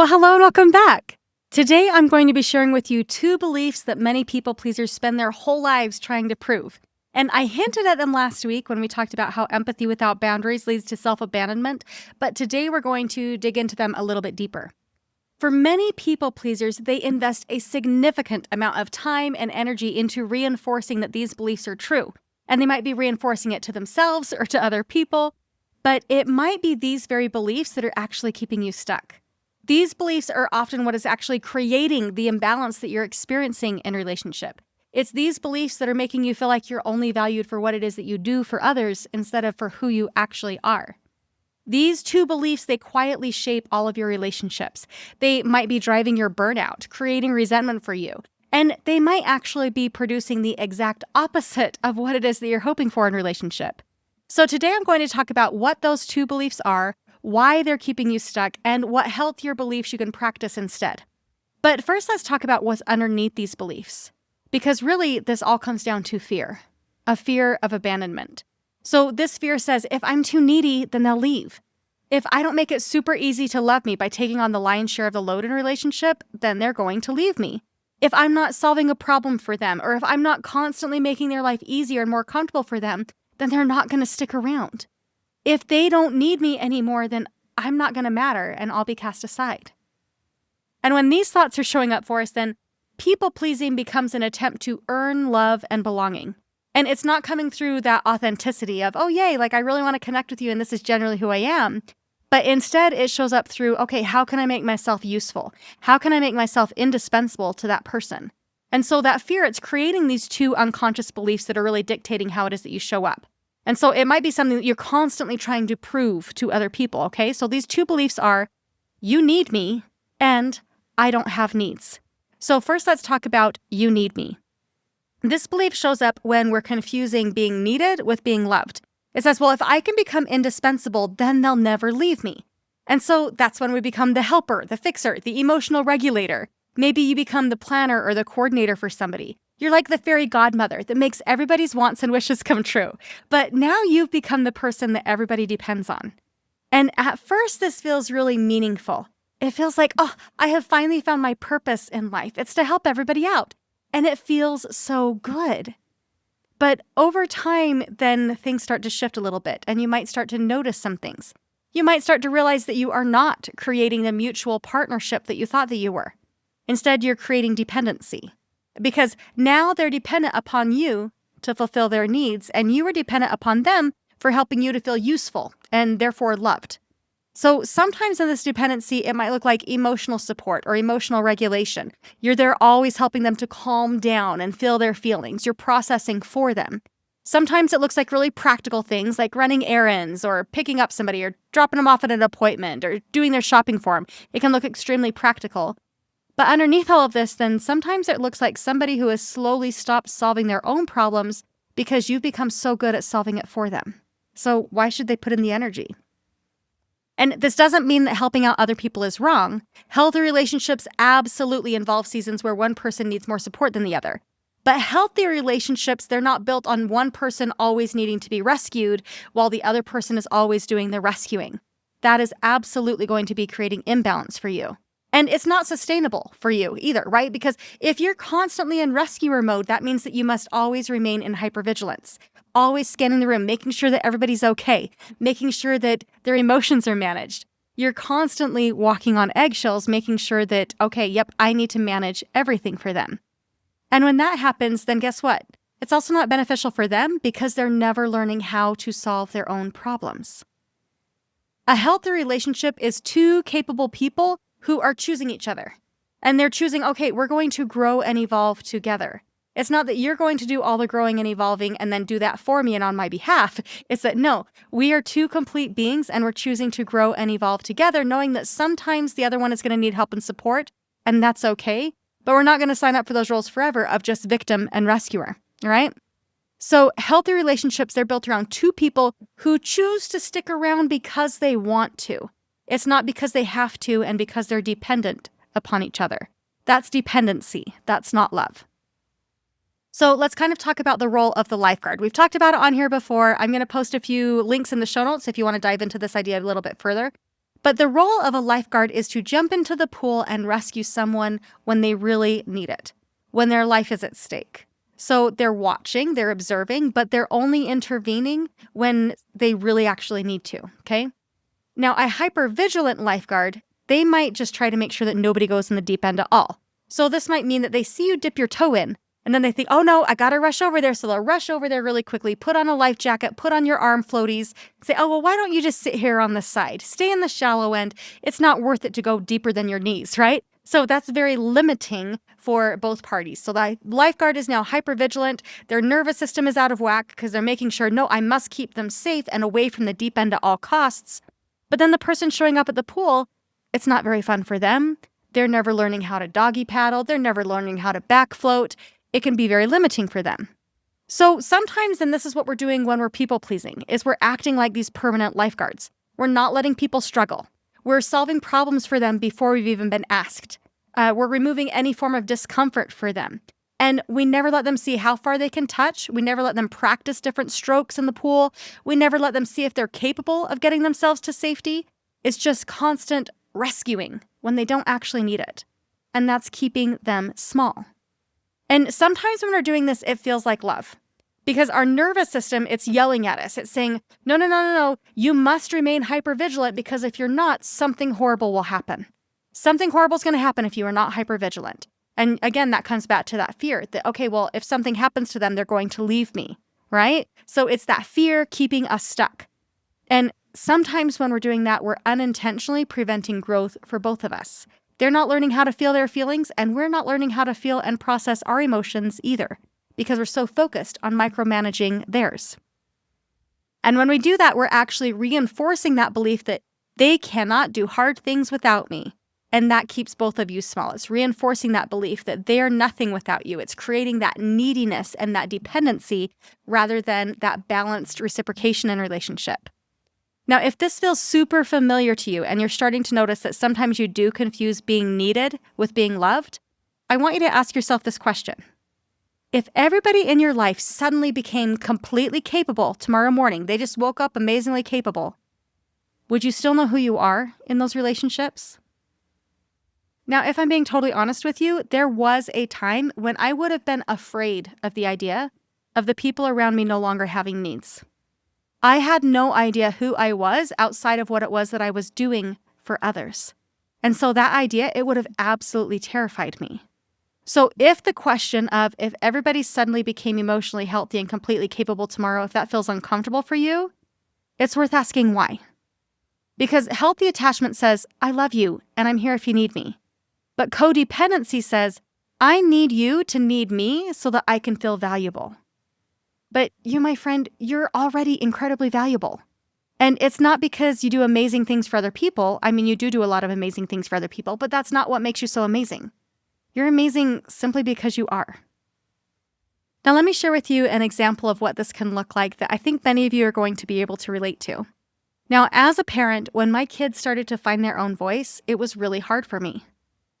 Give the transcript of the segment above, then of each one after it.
Well, hello and welcome back. Today, I'm going to be sharing with you two beliefs that many people pleasers spend their whole lives trying to prove. And I hinted at them last week when we talked about how empathy without boundaries leads to self-abandonment, but today we're going to dig into them a little bit deeper. For many people pleasers, they invest a significant amount of time and energy into reinforcing that these beliefs are true. And they might be reinforcing it to themselves or to other people, but it might be these very beliefs that are actually keeping you stuck. These beliefs are often what is actually creating the imbalance that you're experiencing in relationship. It's these beliefs that are making you feel like you're only valued for what it is that you do for others instead of for who you actually are. These two beliefs, they quietly shape all of your relationships. They might be driving your burnout, creating resentment for you, and they might actually be producing the exact opposite of what it is that you're hoping for in relationship. So today I'm going to talk about what those two beliefs are, why they're keeping you stuck, and what healthier beliefs you can practice instead. But first, let's talk about what's underneath these beliefs. Because really, this all comes down to fear, a fear of abandonment. So this fear says, if I'm too needy, then they'll leave. If I don't make it super easy to love me by taking on the lion's share of the load in a relationship, then they're going to leave me. If I'm not solving a problem for them, or if I'm not constantly making their life easier and more comfortable for them, then they're not going to stick around. If they don't need me anymore, then I'm not going to matter and I'll be cast aside. And when these thoughts are showing up for us, then people-pleasing becomes an attempt to earn love and belonging. And it's not coming through that authenticity of, oh, yay, like I really want to connect with you and this is generally who I am. But instead, it shows up through, okay, how can I make myself useful? How can I make myself indispensable to that person? And so that fear, it's creating these two unconscious beliefs that are really dictating how it is that you show up. And so it might be something that you're constantly trying to prove to other people, okay? So these two beliefs are, you need me, and I don't have needs. So first, let's talk about you need me. This belief shows up when we're confusing being needed with being loved. It says, well, if I can become indispensable, then they'll never leave me. And so that's when we become the helper, the fixer, the emotional regulator. Maybe you become the planner or the coordinator for somebody. You're like the fairy godmother that makes everybody's wants and wishes come true. But now you've become the person that everybody depends on. And at first, this feels really meaningful. It feels like, oh, I have finally found my purpose in life. It's to help everybody out. And it feels so good. But over time, then things start to shift a little bit, and you might start to notice some things. You might start to realize that you are not creating the mutual partnership that you thought that you were. Instead, you're creating dependency. Because now they're dependent upon you to fulfill their needs, and you are dependent upon them for helping you to feel useful and therefore loved. So sometimes in this dependency, it might look like emotional support or emotional regulation. You're there always helping them to calm down and feel their feelings. You're processing for them. Sometimes it looks like really practical things like running errands or picking up somebody or dropping them off at an appointment or doing their shopping for them. It can look extremely practical. But underneath all of this, then sometimes it looks like somebody who has slowly stopped solving their own problems because you've become so good at solving it for them. So why should they put in the energy? And this doesn't mean that helping out other people is wrong. Healthy relationships absolutely involve seasons where one person needs more support than the other. But healthy relationships, they're not built on one person always needing to be rescued while the other person is always doing the rescuing. That is absolutely going to be creating imbalance for you. And it's not sustainable for you either, right? Because if you're constantly in rescuer mode, that means that you must always remain in hypervigilance, always scanning the room, making sure that everybody's okay, making sure that their emotions are managed. You're constantly walking on eggshells, making sure that, okay, yep, I need to manage everything for them. And when that happens, then guess what? It's also not beneficial for them because they're never learning how to solve their own problems. A healthy relationship is two capable people who are choosing each other. And they're choosing, okay, we're going to grow and evolve together. It's not that you're going to do all the growing and evolving and then do that for me and on my behalf. It's that, no, we are two complete beings and we're choosing to grow and evolve together, knowing that sometimes the other one is going to need help and support, and that's okay. But we're not going to sign up for those roles forever of just victim and rescuer, right? So healthy relationships, they're built around two people who choose to stick around because they want to. It's not because they have to and because they're dependent upon each other. That's dependency. That's not love. So let's kind of talk about the role of the lifeguard. We've talked about it on here before. I'm going to post a few links in the show notes if you want to dive into this idea a little bit further. But the role of a lifeguard is to jump into the pool and rescue someone when they really need it, when their life is at stake. So they're watching, they're observing, but they're only intervening when they really actually need to, okay? Now, a hypervigilant lifeguard, they might just try to make sure that nobody goes in the deep end at all. So this might mean that they see you dip your toe in, and then they think, oh no, I gotta rush over there. So they'll rush over there really quickly, put on a life jacket, put on your arm floaties, say, oh, well, why don't you just sit here on the side? Stay in the shallow end. It's not worth it to go deeper than your knees, right? So that's very limiting for both parties. So the lifeguard is now hypervigilant. Their nervous system is out of whack because they're making sure, no, I must keep them safe and away from the deep end at all costs. But then the person showing up at the pool, it's not very fun for them. They're never learning how to doggy paddle. They're never learning how to back float. It can be very limiting for them. So sometimes, and this is what we're doing when we're people pleasing, is we're acting like these permanent lifeguards. We're not letting people struggle. We're solving problems for them before we've even been asked. We're removing any form of discomfort for them. And we never let them see how far they can touch. We never let them practice different strokes in the pool. We never let them see if they're capable of getting themselves to safety. It's just constant rescuing when they don't actually need it. And that's keeping them small. And sometimes when we're doing this, it feels like love. Because our nervous system, it's yelling at us. It's saying, no, you must remain hypervigilant because if you're not, something horrible will happen. Something horrible is going to happen if you are not hypervigilant. And again, that comes back to that fear that, okay, well, if something happens to them, they're going to leave me, right? So it's that fear keeping us stuck. And sometimes when we're doing that, we're unintentionally preventing growth for both of us. They're not learning how to feel their feelings, and we're not learning how to feel and process our emotions either, because we're so focused on micromanaging theirs. And when we do that, we're actually reinforcing that belief that they cannot do hard things without me. And that keeps both of you small. It's reinforcing that belief that they're nothing without you. It's creating that neediness and that dependency rather than that balanced reciprocation in relationship. Now, if this feels super familiar to you and you're starting to notice that sometimes you do confuse being needed with being loved, I want you to ask yourself this question. If everybody in your life suddenly became completely capable tomorrow morning, they just woke up amazingly capable, would you still know who you are in those relationships? Now, if I'm being totally honest with you, there was a time when I would have been afraid of the idea of the people around me no longer having needs. I had no idea who I was outside of what it was that I was doing for others. And so that idea, it would have absolutely terrified me. So if the question of if everybody suddenly became emotionally healthy and completely capable tomorrow, if that feels uncomfortable for you, it's worth asking why. Because healthy attachment says, I love you and I'm here if you need me. But codependency says, I need you to need me so that I can feel valuable. But you, my friend, you're already incredibly valuable. And it's not because you do amazing things for other people. I mean, you do a lot of amazing things for other people, but that's not what makes you so amazing. You're amazing simply because you are. Now, let me share with you an example of what this can look like that I think many of you are going to be able to relate to. Now, as a parent, when my kids started to find their own voice, it was really hard for me.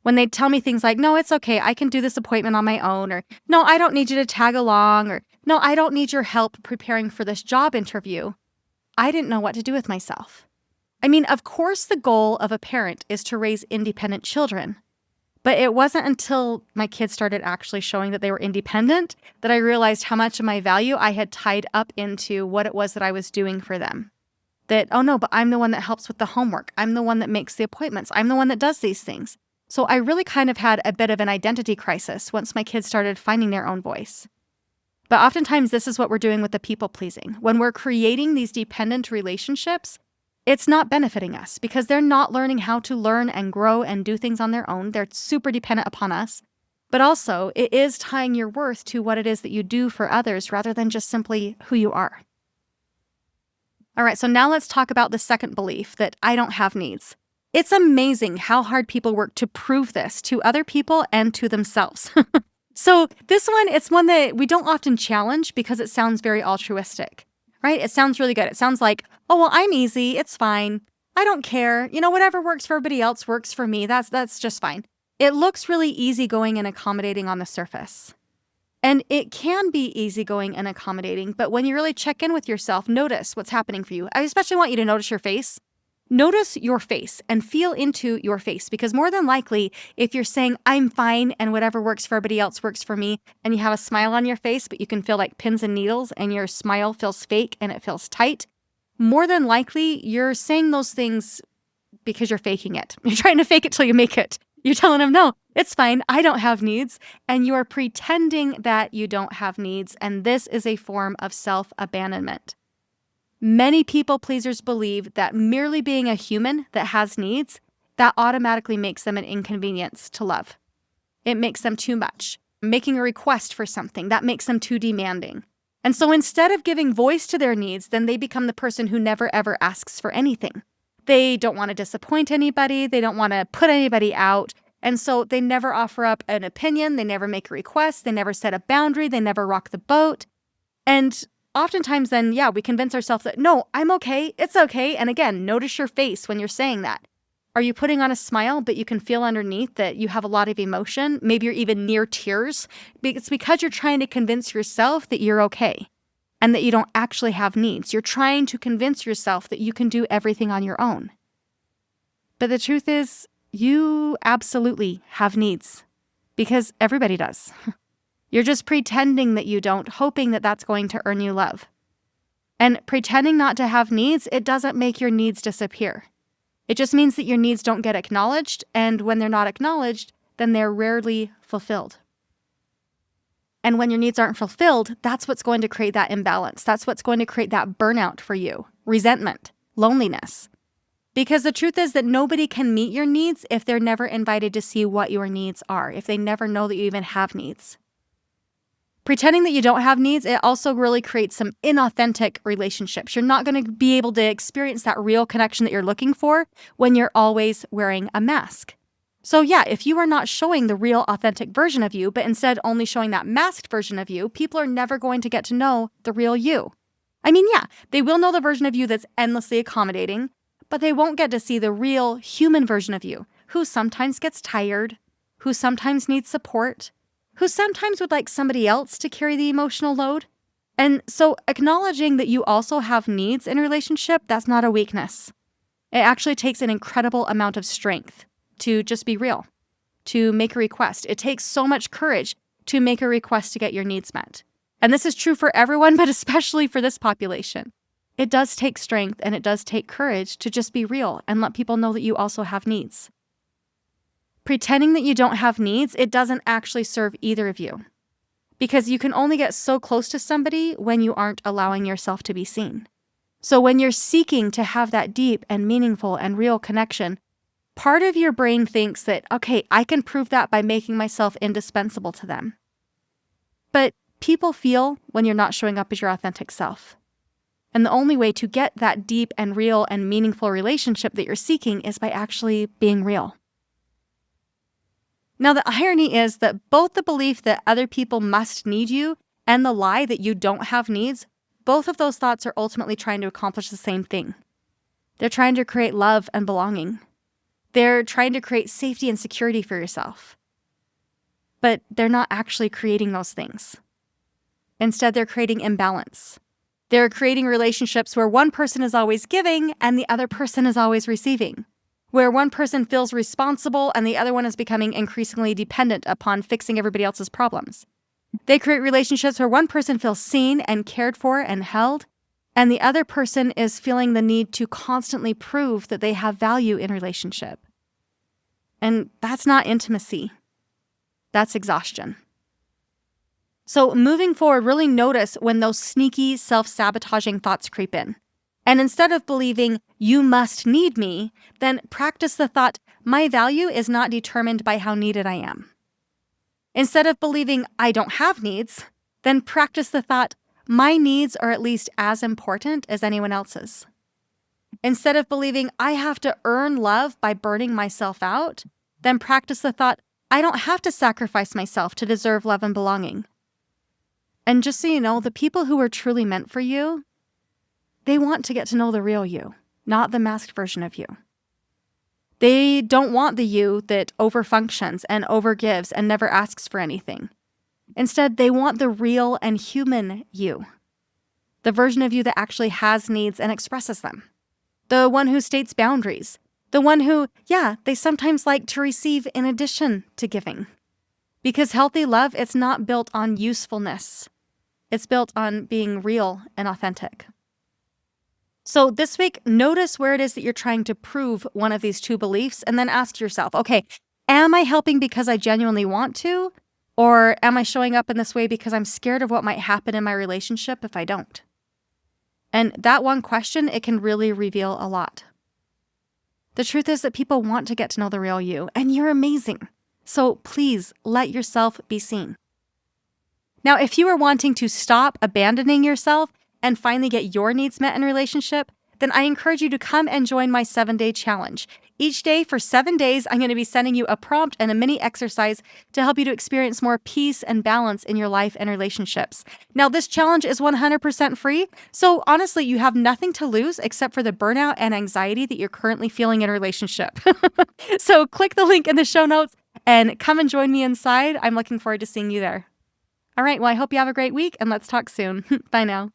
When they'd tell me things like, no, it's okay, I can do this appointment on my own, or no, I don't need you to tag along, or no, I don't need your help preparing for this job interview, I didn't know what to do with myself. I mean, of course, the goal of a parent is to raise independent children. But it wasn't until my kids started actually showing that they were independent that I realized how much of my value I had tied up into what it was that I was doing for them. That, oh no, but I'm the one that helps with the homework. I'm the one that makes the appointments. I'm the one that does these things. So I really kind of had a bit of an identity crisis once my kids started finding their own voice. But oftentimes this is what we're doing with the people pleasing. When we're creating these dependent relationships, it's not benefiting us because they're not learning how to learn and grow and do things on their own. They're super dependent upon us. But also, it is tying your worth to what it is that you do for others rather than just simply who you are. All right, so now let's talk about the second belief that I don't have needs. It's amazing how hard people work to prove this to other people and to themselves. So this one, it's one that we don't often challenge because it sounds very altruistic, right? It sounds really good. It sounds like, oh, well, I'm easy. It's fine. I don't care. You know, whatever works for everybody else works for me. That's just fine. It looks really easygoing and accommodating on the surface. And it can be easygoing and accommodating, but when you really check in with yourself, notice what's happening for you. I especially want you to notice your face. Notice your face and feel into your face, because more than likely, if you're saying, I'm fine and whatever works for everybody else works for me, and you have a smile on your face, but you can feel like pins and needles and your smile feels fake and it feels tight, more than likely you're saying those things because you're faking it. You're trying to fake it till you make it. You're telling them, no, it's fine, I don't have needs. And you are pretending that you don't have needs. And this is a form of self-abandonment. Many people pleasers believe that merely being a human that has needs, that automatically makes them an inconvenience to love. It makes them too much. Making a request for something, that makes them too demanding. And so instead of giving voice to their needs, then they become the person who never ever asks for anything. They don't want to disappoint anybody. They don't want to put anybody out. And so they never offer up an opinion. They never make a request. They never set a boundary. They never rock the boat. And oftentimes then, we convince ourselves that, no, I'm okay. It's okay. And again, notice your face when you're saying that. Are you putting on a smile, but you can feel underneath that you have a lot of emotion? Maybe you're even near tears. It's because you're trying to convince yourself that you're okay and that you don't actually have needs. You're trying to convince yourself that you can do everything on your own. But the truth is, you absolutely have needs, because everybody does. You're just pretending that you don't, hoping that that's going to earn you love. And pretending not to have needs, it doesn't make your needs disappear. It just means that your needs don't get acknowledged, and when they're not acknowledged, then they're rarely fulfilled. And when your needs aren't fulfilled, that's what's going to create that imbalance. That's what's going to create that burnout for you, resentment, loneliness. Because the truth is that nobody can meet your needs if they're never invited to see what your needs are, if they never know that you even have needs. Pretending that you don't have needs, it also really creates some inauthentic relationships. You're not going to be able to experience that real connection that you're looking for when you're always wearing a mask. So if you are not showing the real authentic version of you, but instead only showing that masked version of you, people are never going to get to know the real you. I mean, they will know the version of you that's endlessly accommodating, but they won't get to see the real human version of you, who sometimes gets tired, who sometimes needs support, who sometimes would like somebody else to carry the emotional load. And so acknowledging that you also have needs in a relationship, that's not a weakness. It actually takes an incredible amount of strength to just be real, to make a request. It takes so much courage to make a request to get your needs met. And this is true for everyone, but especially for this population. It does take strength and it does take courage to just be real and let people know that you also have needs. Pretending that you don't have needs, it doesn't actually serve either of you. Because you can only get so close to somebody when you aren't allowing yourself to be seen. So when you're seeking to have that deep and meaningful and real connection, part of your brain thinks that, okay, I can prove that by making myself indispensable to them. But people feel when you're not showing up as your authentic self. And the only way to get that deep and real and meaningful relationship that you're seeking is by actually being real. Now, the irony is that both the belief that other people must need you and the lie that you don't have needs, both of those thoughts are ultimately trying to accomplish the same thing. They're trying to create love and belonging. They're trying to create safety and security for yourself. But they're not actually creating those things. Instead, they're creating imbalance. They're creating relationships where one person is always giving and the other person is always receiving. Where one person feels responsible and the other one is becoming increasingly dependent upon fixing everybody else's problems. They create relationships where one person feels seen and cared for and held, and the other person is feeling the need to constantly prove that they have value in relationship. And that's not intimacy. That's exhaustion. So moving forward, really notice when those sneaky, self-sabotaging thoughts creep in. And instead of believing, you must need me, then practice the thought, my value is not determined by how needed I am. Instead of believing, I don't have needs, then practice the thought, my needs are at least as important as anyone else's. Instead of believing, I have to earn love by burning myself out, then practice the thought, I don't have to sacrifice myself to deserve love and belonging. And just so you know, the people who are truly meant for you, they want to get to know the real you, not the masked version of you. They don't want the you that overfunctions and overgives and never asks for anything. Instead, they want the real and human you, the version of you that actually has needs and expresses them, the one who states boundaries, the one who, they sometimes like to receive in addition to giving. Because healthy love, it's not built on usefulness. It's built on being real and authentic. So this week, notice where it is that you're trying to prove one of these two beliefs, and then ask yourself, okay, am I helping because I genuinely want to? Or am I showing up in this way because I'm scared of what might happen in my relationship if I don't? And that one question, it can really reveal a lot. The truth is that people want to get to know the real you, and you're amazing. So please let yourself be seen. Now, if you are wanting to stop abandoning yourself and finally get your needs met in a relationship, then I encourage you to come and join my 7-day challenge. Each day for 7 days, I'm going to be sending you a prompt and a mini exercise to help you to experience more peace and balance in your life and relationships. Now, this challenge is 100% free, so honestly, you have nothing to lose except for the burnout and anxiety that you're currently feeling in a relationship. So click the link in the show notes and come and join me inside. I'm looking forward to seeing you there. All right, well, I hope you have a great week, and let's talk soon. Bye now.